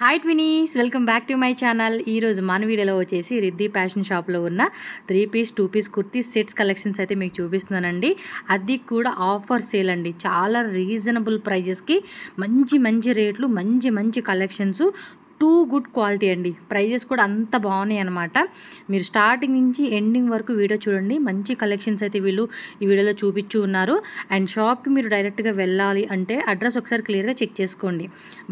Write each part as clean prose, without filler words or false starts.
Hi twinies, welcome back to my channel. ఈరోజు మన వీడియోలో వచ్చేసి రిద్ధి ఫ్యాషన్ షాప్లో ఉన్న 3 piece 2 piece kurti sets collections అయితే మీకు చూపిస్తున్నానండి. అది కూడా ఆఫర్ సేల్ అండి. చాలా రీజనబుల్ ప్రైజెస్కి మంచి మంచి రేట్లు, మంచి మంచి కలెక్షన్స్, టూ గుడ్ క్వాలిటీ అండి. ప్రైజెస్ కూడా అంత బాగున్నాయి అనమాట. మీరు స్టార్టింగ్ నుంచి ఎండింగ్ వరకు వీడియో చూడండి. మంచి కలెక్షన్స్ అయితే వీళ్ళు ఈ వీడియోలో చూపించు ఉన్నారు. అండ్ షాప్కి మీరు డైరెక్ట్గా వెళ్ళాలి అంటే అడ్రస్ ఒకసారి క్లియర్గా చెక్ చేసుకోండి.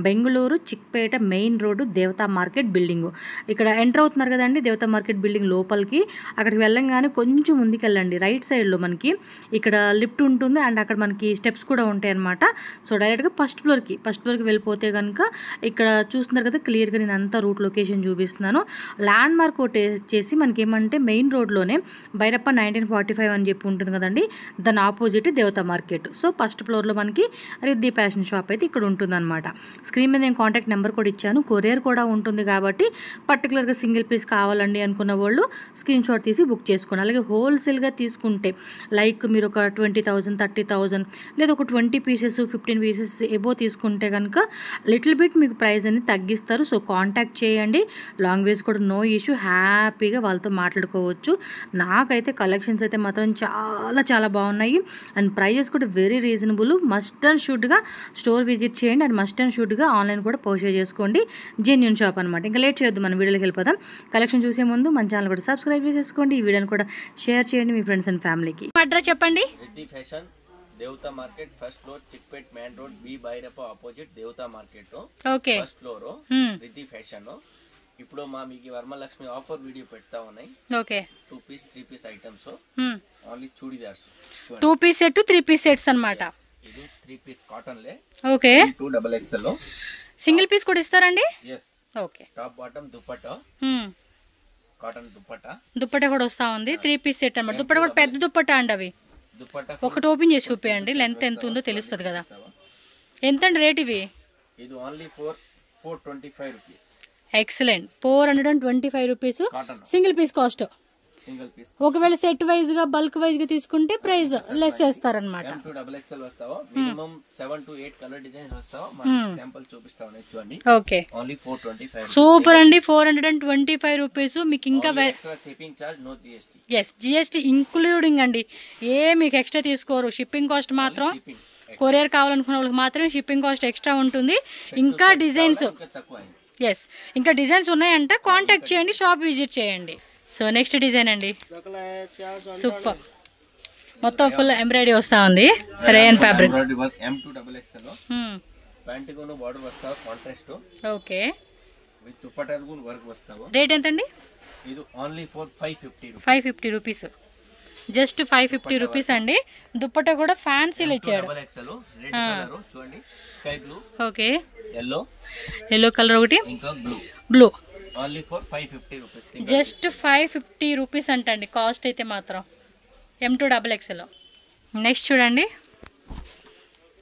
బెంగళూరు చిక్పేట మెయిన్ రోడ్డు దేవతా మార్కెట్ బిల్డింగు. ఇక్కడ ఎంటర్ అవుతున్నారు కదండి దేవతా మార్కెట్ బిల్డింగ్ లోపలికి. అక్కడికి వెళ్ళంగానే కొంచెం ముందుకు వెళ్ళండి. రైట్ సైడ్లో మనకి ఇక్కడ లిఫ్ట్ ఉంటుంది అండ్ అక్కడ మనకి స్టెప్స్ కూడా ఉంటాయి అనమాట. సో డైరెక్ట్గా ఫస్ట్ ఫ్లోర్కి వెళ్ళిపోతే కనుక ఇక్కడ చూస్తున్నారు కదా క్లియర్గా నేను అంతా రూట్ లొకేషన్ చూపిస్తున్నాను. ల్యాండ్ మార్క్ వచ్చేసి మనకి ఏమంటే మెయిన్ రోడ్లోనే భైరప్ప 1945 అని చెప్పి ఉంటుంది కదండి, దాని ఆపోజిట్ దేవతా మార్కెట్. సో ఫస్ట్ ఫ్లోర్లో మనకి రిద్ధి ఫ్యాషన్ షాప్ అయితే ఇక్కడ ఉంటుందన్నమాట. స్క్రీన్ మీద నేను కాంటాక్ట్ నెంబర్ కూడా ఇచ్చాను. కొరియర్ కూడా ఉంటుంది కాబట్టి పర్టికులర్గా సింగిల్ పీస్ కావాలండి అనుకున్న వాళ్ళు స్క్రీన్ షాట్ తీసి బుక్ చేసుకోండి. అలాగే హోల్సేల్గా తీసుకుంటే లైక్ మీరు ఒక 20,000 30,000 లేదా ఒక 20 పీసెస్ 15 పీసెస్ ఎబో తీసుకుంటే కనుక లిటిల్ బిట్ మీకు ప్రైస్ అనేది తగ్గిస్తారు. సో కాంటాక్ట్ చేయండి. లాంగ్వేజ్ కూడా నో ఇష్యూ, హ్యాపీగా వాళ్ళతో మాట్లాడుకోవచ్చు. నాకైతే కలెక్షన్స్ అయితే మాత్రం చాలా చాలా బాగున్నాయి అండ్ ప్రైజెస్ కూడా వెరీ రీజనబుల్. మస్ట్ అండ్ షుడ్గా స్టోర్ విజిట్ చేయండి అండ్ మస్ట్ అండ్ షుడ్గా ఆన్లైన్ కూడా పర్చేజ్ చేసుకోండి. జెన్యూన్ షాప్ అనమాట. ఇంకా లేట్ చేయొద్దు, మన వీడియోకి వెళ్ళిపోదాం. కలెక్షన్ చూసే ముందు మన ఛానల్ కూడా సబ్స్క్రైబ్ చేసేసుకోండి. ఈ వీడియోని కూడా షేర్ చేయండి మీ ఫ్రెండ్స్ అండ్ ఫ్యామిలీకి. అడ్రస్ చెప్పండి. Devata market first floor Chickpet main road B Byrappa opposite దేవతా market okay first floor Riddhi fashion. ఇప్పుడు మీకు వరమలక్ష్మి ఆఫర్ వీడియో పెడతా ఉన్నాయి. Okay 2 piece 3 piece items only churidars 2 piece set 3 piece sets అన్నమాట. ఇది 3 పీస్ కాటన్ లే. ఓకే 2XXL లో సింగిల్ పీస్ కూడా ఇస్తారండి. yes okay top bottom dupatta cotton dupatta కూడా వస్తా ఉంది. 3 పీస్ సెట్ అన్నమాట. దుపట్టా కూడా పెద్ద దుపట్టా అండి. అవి ఒకటి ఓపెన్ చేసి చూపించండి, లెంత్ ఎంత ఉందో తెలుస్తుంది కదా. ఎంత అండి రేట్ ఇవి? ఇది only 425 rupees. Excellent. 425 rupees single piece cost. ఒకవేళ సెట్ వైజ్ గా బల్క్ వైజ్ గా తీసుకుంటే ప్రైస్ లెస్ చేస్తారనమాట. M2XXL వస్తావో మినిమం 7 to 8 కలర్ డిజైన్స్ వస్తావో శాంపుల్ చూపిస్తాను చూడండి. Okay only 425. సూపర్ అండి. 425 రూపీస్. మీకు ఇంకా shipping charge no GST. Yes GST including అండి. మీకు ఎక్స్ట్రా తీసుకోరు. షిప్పింగ్ కాస్ట్ మాత్రం కొరియర్ కావాలనుకున్న వాళ్ళకి మాత్రమే షిప్పింగ్ కాస్ట్ ఎక్స్ట్రా ఉంటుంది. ఇంకా డిజైన్స్ ఇంకా డిజైన్స్ ఉన్నాయంట, కాంటాక్ట్ చేయండి, షాప్ విజిట్ చేయండి. సో నెక్స్ట్ డిజైన్ అండి. సూపర్. మొత్తం ఫుల్ ఎంబ్రాయిడరీ వస్తా ఉంది. Rayon fabric. M2XXL ప్యాంట్ కోను బార్డర్ వస్తావో కాంట్రాస్ట్. ఓకే విత్ దుపట్టా కోను వర్క్ వస్తావో. రేట్ ఎంత అండి? ఇది only for 550 rupees. Just 550 rupees అండి. దుపట్టా కూడా ఫ్యాన్సీలో ఇచ్చాడు. రెడ్ కలర్ చూడండి, sky blue. Okay yellow colour ఒకటి, ఇంకా blue. Only for 550 rupees. Just 550 rupees అంటండి కాస్ట్ అయితే మాత్రం. M2XXL. నెక్స్ట్ చూడండి.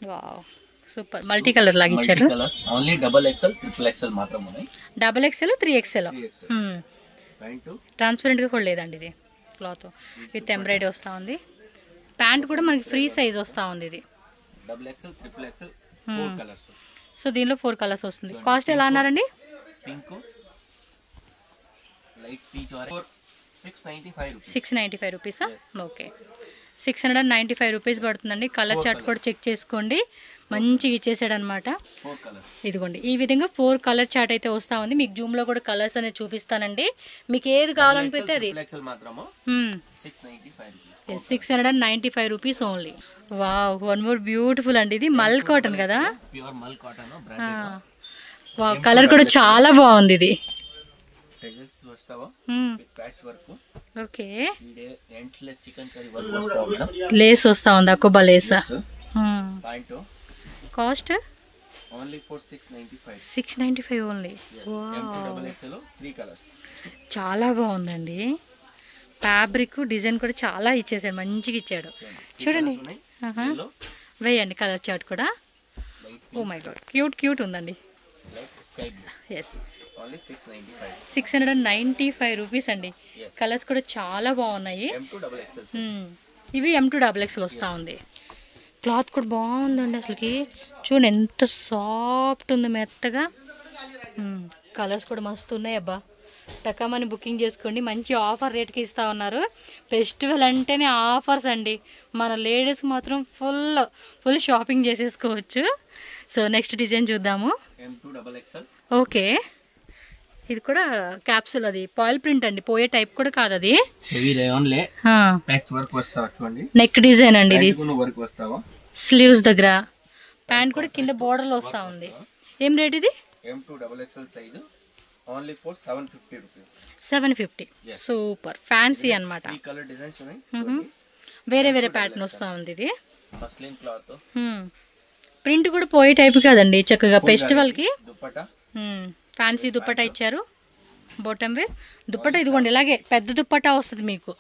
Wow super. మల్టీ కలర్ లాగా ఇచ్చారు. ఓన్లీ XXL XXL మాత్రం ఉన్నాయి. XXL 3XL. ట్రాన్స్పరెంట్ గా కూడా లేదండి ఇది. క్లాత్ విత్ ఎంబ్రాయిడరీ వస్తా ఉంది. ప్యాంట్ కూడా మనకి ఫ్రీ సైజ్ వస్తా ఉంది. ఇది XXL XXL 4 కలర్స్. సో దీనిలో 4 కలర్స్ వస్తుంది. కాస్ట్ ఎలా అన్నారండి? పింక్ లైట్ పీచ్ ఆరెంజ్ 695 రూపీసా? ఓకే 695 రూపీస్ పడుతుందండి. కలర్ చార్ట్ కూడా చెక్ చేసుకోండి. మంచిగా ఇచ్చేసాడు అనమాట. ఇదిగోండి ఈ విధంగా 4 కలర్ చార్ట్ అయితే వస్తా ఉంది. మీకు జూమ్ లో కూడా కలర్స్ అనేది చూపిస్తానండి. మీకు ఏది కావాలనిపిస్తే అది. 695 rupees only. Wow one more beautiful అండి. ఇది మల్ కాటన్ కదా. వావ్ కలర్ కూడా చాలా బాగుంది. ఇది ఓకే లేస్ వస్తా ఉంది. అకోబా లేస్. Cost only 695. 695 ఓన్లీ. చాలా బాగుందండి. ఫ్యాబ్రిక్ డిజైన్ కూడా చాలా ఇచ్చేసాడు, మంచిగా ఇచ్చాడు. చూడండి వేయండి కలర్ చార్ట్ కూడా. ఓ మై గాడ్ క్యూట్ ఉందండి. ఎస్ 695 రూపీస్ అండి. కలర్స్ కూడా చాలా బాగున్నాయి. ఇవి M2XXL వస్తా ఉంది. క్లాత్ కూడా బాగుందండి. అసలుకి చూడండి ఎంత సాఫ్ట్ ఉంది, మెత్తగా కలర్స్ కూడా మస్తు ఉన్నాయి అబ్బా. టకామని బుకింగ్ చేసుకోండి, మంచి ఆఫర్ రేట్కి ఇస్తూ ఉన్నారు. ఫెస్టివల్ అంటేనే ఆఫర్స్ అండి. మన లేడీస్ మాత్రం ఫుల్ షాపింగ్ చేసేసుకోవచ్చు. సో నెక్స్ట్ డిజైన్ చూద్దాము. ఓకే, ఇది కూడా క్యాప్సూల్, అది పాయిల్ ప్రింట్ అండి, పోయే టైప్ కూడా కాదు అది. నెక్ డిజైన్ అండి ఇది, స్లీవ్స్ దగ్గర, ప్యాంట్ కూడా కింద బోర్డర్ లో వస్తా ఉంది. ఏం రేట్ ఇది? $750. సూపర్ ఫ్యాన్సీ అన్నమాట. వేరే వేరే ప్యాటర్న్ వస్తా ఉంది ఇది. ప్రింట్ కూడా పోయే టైప్ కాదండి, చక్కగా ఫెస్టివల్ కి ఫ్యాన్సీ దుప్పటా ఇచ్చారు. బాటమ్ వేర్ దుప్పటా ఇదిగోండి, ఇలాగే పెద్ద దుప్పటా వస్తుంది మీకు.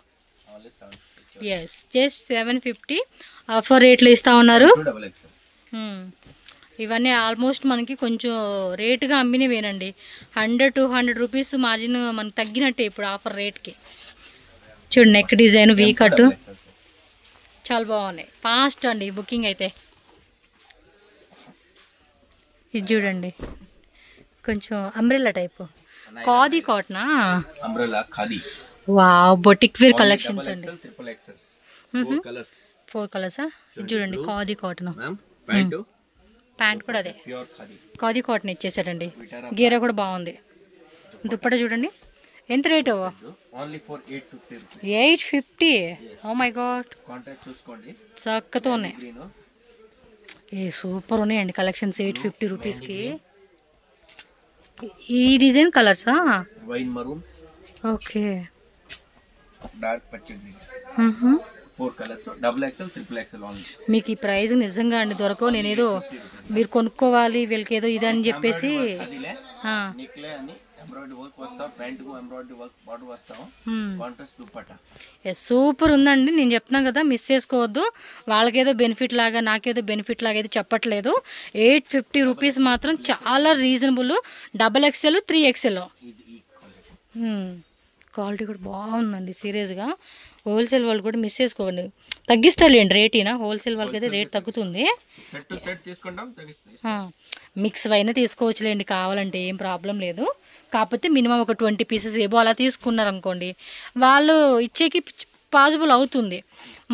ఎస్, జస్ట్ 750 ఆఫర్ రేట్లు ఇస్తా ఉన్నారు. ఇవన్నీ ఆల్మోస్ట్ మనకి కొంచెం రేటుగా అమ్మినవేనండి. 100-200 రూపీస్ మార్జిన్ మనకు తగ్గినట్టే ఇప్పుడు ఆఫర్ రేట్కి. చూడండి నెక్ డిజైన్, వీ కట్ చాలా బాగున్నాయి. ఫాస్ట్ అండి బుకింగ్ అయితే. ఇది చూడండి కొంచెం అంబ్రెల్లా టైప్, ఖాదీ కాటనా? వావ్, బొటిక్ వేర్ కలెక్షన్స్ అండి. 4 కలర్సా? ఇది చూడండి ఖాదీ కాటన్. ప్యాంట్ కూడా అదే ఖాదీ కాటన్ ఇచ్చేసాడండి. గీర కూడా బాగుంది. దుప్పట చూడండి ఎంత రేటు? 850. ఓ మై గాడ్, చక్కతో ఉన్నాయి. సూపర్ ఉన్నాయండి కలెక్షన్స్ 850 రూపీస్కి. ఈ డిజైన్ కలర్సా? వైన్ మరూన్, ఓకే, డార్క్ పచ్చడి, 4 కలర్స్, XXL, XXL ఓన్లీ. మీకు ఈ ప్రైస్ నిజంగా అండి దొరకవు. నేనేదో మీరు కొనుక్కోవాలి వీళ్ళకి ఏదో ఇదని చెప్పేసి సూపర్ ఉందండి. నేను చెప్తున్నాను కదా, మిస్ చేసుకోవద్దు. వాళ్ళకేదో బెనిఫిట్ లాగా నాకేదో బెనిఫిట్ లాగా అయితే చెప్పట్లేదు. 850 రూపీస్ మాత్రం చాలా రీజనబుల్. XXL, 3XL. క్వాలిటీ కూడా బాగుందండి సీరియస్గా. హోల్సేల్ వాళ్ళు కూడా మిస్ చేసుకోండి, తగ్గిస్తారులేండి రేట్. అయినా హోల్సేల్ వాళ్ళకి అయితే రేట్ తగ్గుతుంది. మిక్స్ అయినా తీసుకోవచ్చులేండి కావాలంటే, ఏం ప్రాబ్లం లేదు. కాకపోతే మినిమం ఒక 20 పీసెస్ ఏవో అలా తీసుకున్నారు అనుకోండి, వాళ్ళు ఇచ్చేకి పాసిబుల్ అవుతుంది.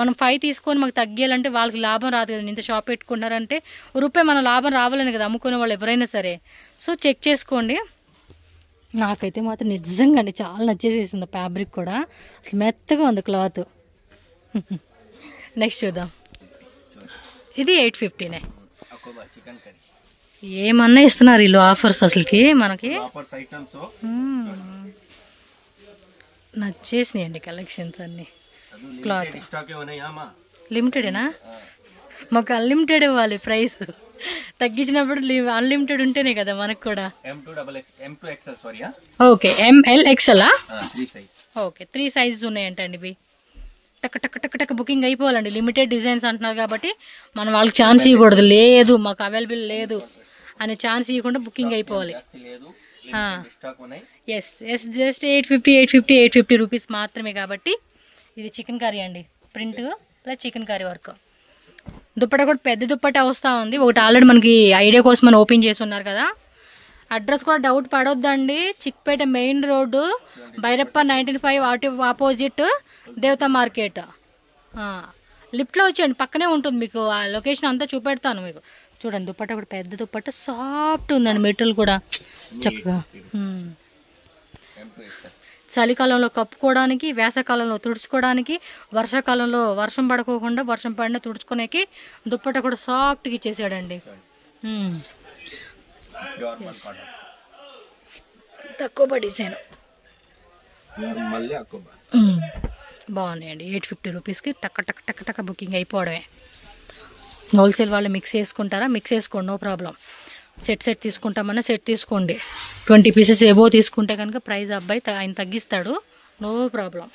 మనం 5 తీసుకొని మాకు తగ్గాలంటే వాళ్ళకి లాభం రాదు కదండి. ఇంత షాప్ పెట్టుకున్నారంటే రూపాయి మన లాభం రావాలని కదా అమ్ముకునే వాళ్ళు ఎవరైనా సరే. సో చెక్ చేసుకోండి. నాకైతే మాత్రం నిజంగా అండి చాలా నచ్చేసేసింది. ఫ్యాబ్రిక్ కూడా అసలు మెత్తగా ఉంది క్లాత్. నెక్స్ట్ చూద్దాం. ఇది 850నే. ఏమన్నా ఇస్తున్నారు వీళ్ళు ఆఫర్స్ అసలుకి మనకి. నచ్చేసినాయండి కలెక్షన్స్ అన్ని. క్లాత్ లిమిటెడేనా? మాకు అన్లిమిటెడ్ ఇవ్వాలి ప్రైస్. తగ్గించినప్పుడు అన్లిమిటెడ్ ఉంటేనే కదా మనకు కూడా. Okay, ML XL. Okay, 3 sizes ఉన్నాయంటండి ఇవి. టక్ టక్ టక్ టక్ బుకింగ్ అయిపోవాలండి. లిమిటెడ్ డిజైన్స్ అంటున్నారు కాబట్టి మనం వాళ్ళకి ఛాన్స్ ఇవ్వకూడదు. లేదు మాకు అవైలబుల్ లేదు అనే ఛాన్స్ ఇవ్వకుండా బుకింగ్ అయిపోవాలి. ఎస్ ఎస్, జస్ట్ 850 రూపీస్ మాత్రమే. కాబట్టి ఇది చికెన్ కర్రీ అండి, print plus chicken curry work. Dupatta కూడా పెద్ద దుప్పట వస్తూ ఉంది. ఒకటి ఆల్రెడీ మనకి ఐడియా కోసం మనం ఓపెన్ చేసి ఉన్నారు కదా. అడ్రస్ కూడా డౌట్ పడొద్దండి. Chickpet main road, Byrappa 1905 opposite దేవతా మార్కెట్. లిఫ్ట్లో వచ్చేయండి, పక్కనే ఉంటుంది. మీకు ఆ లొకేషన్ అంతా చూపెడతాను మీకు. చూడండి దుప్పట కూడా పెద్ద దుప్పట, సాఫ్ట్ ఉందండి మెటీరియల్ కూడా చక్కగా. చలికాలంలో కప్పుకోవడానికి, వేసవకాలంలో తుడుచుకోవడానికి, వర్షాకాలంలో వర్షం పడుకోకుండా వర్షం పడినా తుడుచుకోడానికి దుప్పట కూడా సాఫ్ట్గా ఇచ్చేసాడండి. తక్కువ డిజైన్ బాగున్నాయండి. 850 రూపీస్కి టక్ టక్ టక్ టక్ బుకింగ్ అయిపోవడమే. హోల్సేల్ వాళ్ళు మిక్స్ చేసుకుంటారా? మిక్స్ చేసుకోండి, నో ప్రాబ్లం. సెట్ తీసుకుంటామన్నా సెట్ తీసుకోండి. 20 పీసెస్ ఏవో తీసుకుంటే కనుక ప్రైస్ అబ్బాయి ఆయన తగ్గిస్తాడు, నో ప్రాబ్లం.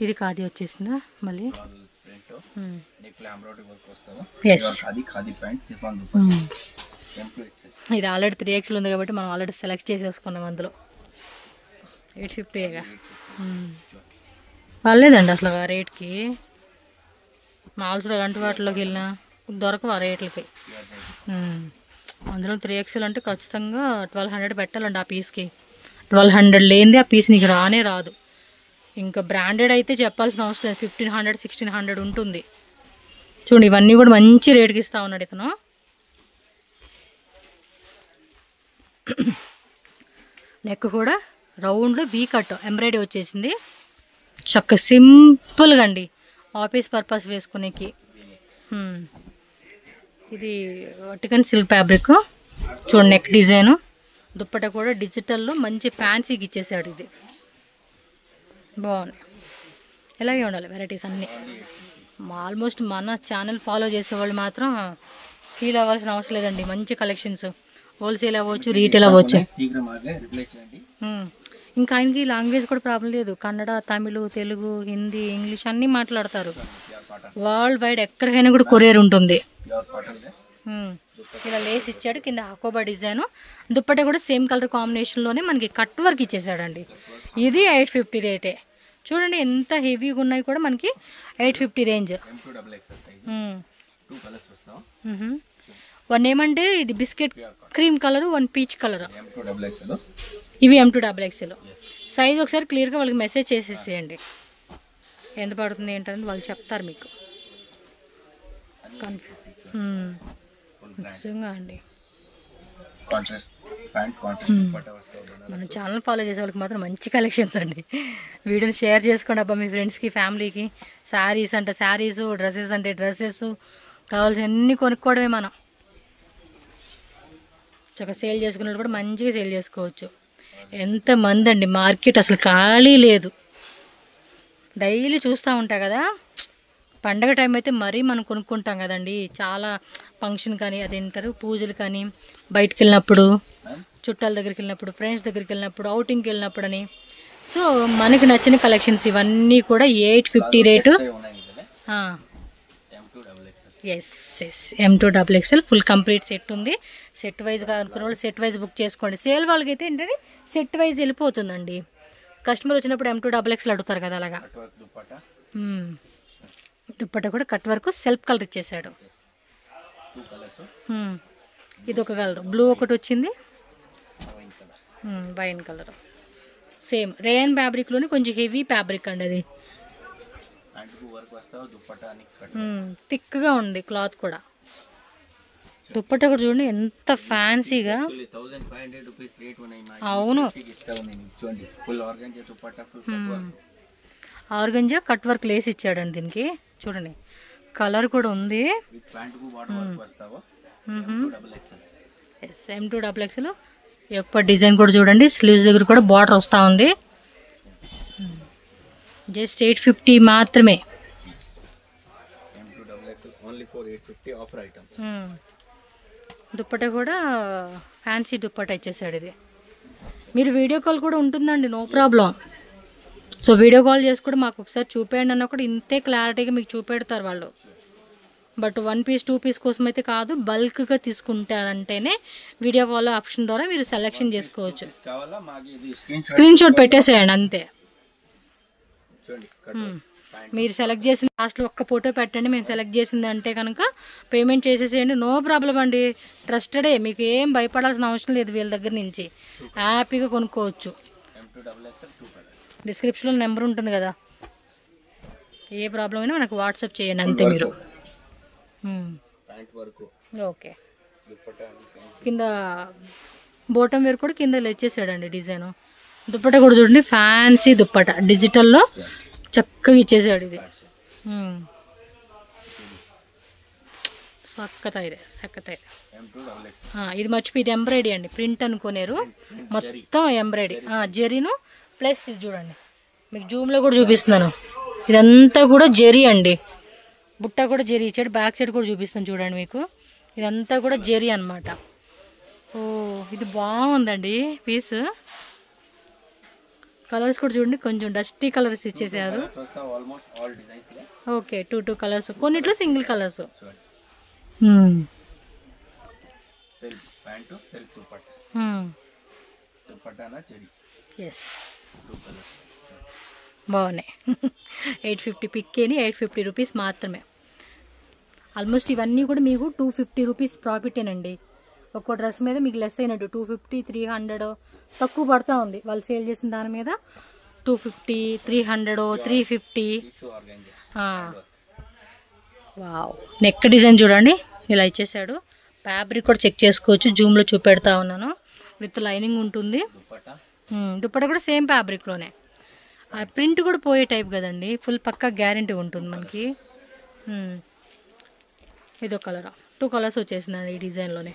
ఇది ఖాదీ వచ్చేసిందా మళ్ళీ? ఇది ఆల్రెడీ 3XL ఉంది కాబట్టి మనం ఆల్రెడీ సెలెక్ట్ చేసేసుకున్నాం. అందులో 850గా పర్లేదండి అసలు ఆ రేట్కి. మాల్స్లో గంట వాటిలోకి వెళ్ళినా దొరకవు ఆ రేట్లకి. అందులో 3XL అంటే ఖచ్చితంగా 1200 పెట్టాలండి ఆ పీస్కి. 1200 లేనిది ఆ పీస్ నీకు రానే రాదు. ఇంకా బ్రాండెడ్ అయితే చెప్పాల్సిన అవసరం లేదు, 1500 1600 ఉంటుంది. చూడండి ఇవన్నీ కూడా మంచి రేటుకి ఇస్తా ఉన్నాడు ఇతను. నెక్ కూడా రౌండ్ వీ కట్ ఎంబ్రాయిడరీ వచ్చేసింది. చక్క సింపుల్గా అండి ఆఫీస్ పర్పస్ వేసుకునేకి. ఇది టికన్ సిల్క్ ఫ్యాబ్రిక్. చూడండి నెక్ డిజైను, దుప్పట కూడా డిజిటల్లో మంచి ఫ్యాన్సీకి ఇచ్చేసాడు. ఇది బాగుంది. ఇలాగే ఉండాలి వెరైటీస్ అన్నీ. ఆల్మోస్ట్ మన ఛానల్ ఫాలో చేసేవాళ్ళు మాత్రం ఫీల్ అవ్వాల్సిన అవసరం లేదండి. మంచి కలెక్షన్స్, హోల్సేల్ అవ్వచ్చు, రీటైల్ అవ్వచ్చు. ఇంకా ఆయనకి లాంగ్వేజ్ కూడా ప్రాబ్లం లేదు. కన్నడ, తమిళ్, తెలుగు, హిందీ, ఇంగ్లీష్ అన్నీ మాట్లాడతారు. వరల్డ్ వైడ్ ఎక్కడికైనా కూడా కొరియర్ ఉంటుంది. ఇలా లేస్ ఇచ్చాడు, కింద హకోబా డిజైన్. దుప్పట కూడా సేమ్ కలర్ కాంబినేషన్లోనే మనకి కట్ వర్క్ ఇచ్చేసాడండి. ఇది 850 రేటే. చూడండి ఎంత హెవీగా ఉన్నాయి కూడా మనకి 850 రేంజ్. వన్ ఏమంటే ఇది biscuit cream colour, one peach colour. ఇవి M2XXL సైజ్. ఒకసారి క్లియర్గా వాళ్ళకి మెసేజ్ చేసేసేయండి ఎంత పడుతుంది ఏంటని వాళ్ళు చెప్తారు మీకు. నిజంగా అండి మన ఛానల్ ఫాలో చేసే వాళ్ళకి మాత్రం మంచి కలెక్షన్స్ అండి. వీడియోని షేర్ చేసుకోండి అబ్బా మీ ఫ్రెండ్స్కి, ఫ్యామిలీకి. శారీస్ అంటే శారీస్, డ్రెస్సెస్ అంటే డ్రెస్సెస్, కావాల్సిన అన్నీ కొనుక్కోవడమే మనం. చక్కగా సేల్ చేసుకున్నట్టు కూడా మంచిగా సేల్ చేసుకోవచ్చు. ఎంతమంది అండి, మార్కెట్ అసలు ఖాళీ లేదు. డైలీ చూస్తూ ఉంటా కదా, పండగ టైం అయితే మరీ మనం కొనుక్కుంటాం కదండి. చాలా ఫంక్షన్ కానీ అదేంటారు పూజలు కానీ, బయటకు వెళ్ళినప్పుడు, చుట్టాల దగ్గరికి వెళ్ళినప్పుడు, ఫ్రెండ్స్ దగ్గరికి వెళ్ళినప్పుడు, అవుటింగ్కి వెళ్ళినప్పుడు అని. సో మనకి నచ్చిన కలెక్షన్స్ ఇవన్నీ కూడా 850 rate. Yes M2XXL full complete set ఉంది. సెట్ వైజ్గా అనుకున్న వాళ్ళు సెట్ వైజ్ బుక్ చేసుకోండి. సేల్ వాళ్ళకి అయితే ఏంటంటే సెట్ వైజ్ వెళ్ళిపోతుందండి. కస్టమర్ వచ్చినప్పుడు M2XXL అడుగుతారు కదా, అలాగా. దుప్పట కూడా కట్ వరకు సెల్ఫ్ కలర్ ఇచ్చేసాడు. ఇది ఒక కలర్, బ్లూ ఒకటి వచ్చింది, వైన్ కలర్. సేమ్ రేయన్ ఫ్యాబ్రిక్లోని కొంచెం హెవీ ఫ్యాబ్రిక్ అండి అది. థిక్గా ఉంది క్లాత్ కూడా. దుప్పట కూడా చూడండి ఎంత ఫ్యాన్సీగా. అవును, ఆర్గంజా కట్ వర్క్ లేసి ఇచ్చాడండి దీనికి. చూడండి కలర్ కూడా ఉంది. M2XXL యొక్క డిజైన్ కూడా చూడండి. స్లీవ్స్ దగ్గర కూడా బార్డర్ వస్తూ ఉంది. జస్ట్ 850 మాత్రమే. దుప్పట కూడా ఫ్యాన్సీ దుప్పట ఇచ్చేసాడు ఇది. మీరు వీడియో కాల్ కూడా ఉంటుందండి, no problem. So video call చేసి కూడా మాకు ఒకసారి చూపేయండి అన్న కూడా ఇంతే క్లారిటీగా మీకు చూపెడతారు వాళ్ళు. బట్ 1 పీస్ 2 పీస్ కోసం అయితే కాదు, బల్క్గా తీసుకుంటారంటేనే వీడియో కాల్ ఆప్షన్ ద్వారా మీరు సెలెక్షన్ చేసుకోవచ్చు. స్క్రీన్ షాట్ పెట్టేసేయండి అంతే. మీరు సెలెక్ట్ చేసిన లాస్ట్లో ఒక్క ఫోటో పెట్టండి, మేము సెలెక్ట్ చేసింది అంటే కనుక పేమెంట్ చేసేసేయండి, నో ప్రాబ్లం అండి. ట్రస్టెడే, మీకు ఏం భయపడాల్సిన అవసరం లేదు. వీళ్ళ దగ్గర నుంచి హ్యాపీగా కొనుక్కోవచ్చు. డిస్క్రిప్షన్లో నెంబర్ ఉంటుంది కదా, ఏ ప్రాబ్లం అయినా మనకు వాట్సాప్ చేయండి అంతే మీరు. ఓకే, కింద బోటం వేర్ కూడా కింద ఇచ్చేసాడండి డిజైన్. దుప్పట కూడా చూడండి ఫ్యాన్సీ దుప్పట, డిజిటల్లో చక్కగా ఇచ్చేసాడు ఇది. సక్కత ఇది మర్చిపోయి, ఇది ఎంబ్రాయిడరీ అండి, ప్రింట్ అనుకునేరు మొత్తం ఎంబ్రాయిడరీ. జెరీను ప్లస్ ఇది చూడండి, మీకు జూమ్లో కూడా చూపిస్తున్నాను. ఇదంతా కూడా జెరీ అండి. బుట్ట కూడా జెరీ ఇచ్చాడు. బ్యాక్ సైడ్ కూడా చూపిస్తాను చూడండి మీకు. ఇదంతా కూడా జెరీ అనమాట. ఓ ఇది బాగుందండి పీస్. కలర్స్ కూడా చూడండి, కొంచెం డస్టీ కలర్స్ ఇచ్చేసారు. ఓకే, 2 కలర్స్, కొన్నిట్లో సింగిల్ కలర్స్. ఎస్ బాగున్నాయి. 850 పిక్కేని 850 రూపీస్ మాత్రమే. ఆల్మోస్ట్ ఇవన్నీ కూడా మీకు 250 రూపీస్ ప్రాఫిటేనండి. ఒక్కో డ్రెస్ మీద మీకు లెస్ అయినట్టు 250, 300 తక్కువ పడుతూ ఉంది. వాళ్ళు సేల్ చేసిన దాని మీద 250, 300, 350. వావ్, నెక్ డిజైన్ చూడండి ఇలా ఇచ్చేసాడు. ఫ్యాబ్రిక్ కూడా చెక్ చేసుకోవచ్చు, జూమ్లో చూపెడతా ఉన్నాను. విత్ లైనింగ్ ఉంటుంది. దుప్పట కూడా సేమ్ ఫ్యాబ్రిక్లోనే. ఆ ప్రింట్ కూడా పోయే టైప్ కదండి, ఫుల్ పక్కా గ్యారెంటీ ఉంటుంది మనకి. ఇదో కలర్, 2 కలర్స్ వచ్చేసిందండి ఈ డిజైన్లోనే.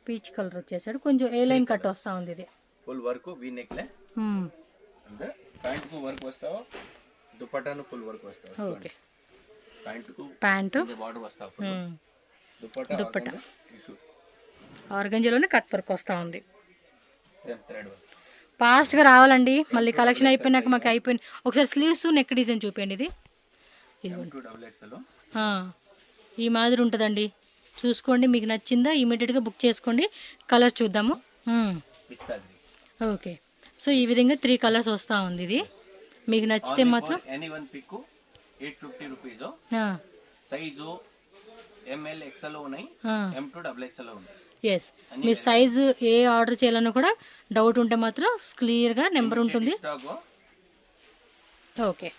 పీచ్ కలర్ వచ్చేసాడు, కొంచెం ఏ లైన్ కట్ వస్తా ఉంది. ఇది ఫుల్ వర్క్ వి నెక్ లే అంటే ప్యాంట్ కు వర్క్ వస్తావో దుపట్టాను ఫుల్ వర్క్ వస్తావో. ఓకే, ప్యాంట్ బార్డర్ వస్తావో దుపట్టా టిష్యూ ఆర్గంజాలోనే కట్ వర్క్ వస్తా ఉంది. Same thread work. ఫాస్ట్గా రావాలండి, మళ్ళీ కలెక్షన్ అయిపోయినాక మాకు అయిపోయింది. ఒకసారి స్లీవ్స్ నెక్ డిజైన్ చూపించండి. ఇది ఈ మాదిరి ఉంటుందండి, చూసుకోండి. మీకు నచ్చిందా ఇమీడియట్గా బుక్ చేసుకోండి. కలర్ చూద్దాము. ఓకే, సో ఈ విధంగా 3 కలర్స్ వస్తూ ఉంది. ఇది మీకు నచ్చితే మాత్రం $850 రూపీస్. సైజు ML XL ఉన్నాయి, M2 XXL ఉన్నాయి. ఎస్, మీ సైజు ఏ ఆర్డర్ చేయాలన్నా కూడా డౌట్ ఉంటే మాత్రం క్లియర్గా నెంబర్ ఉంటుంది. ఓకే.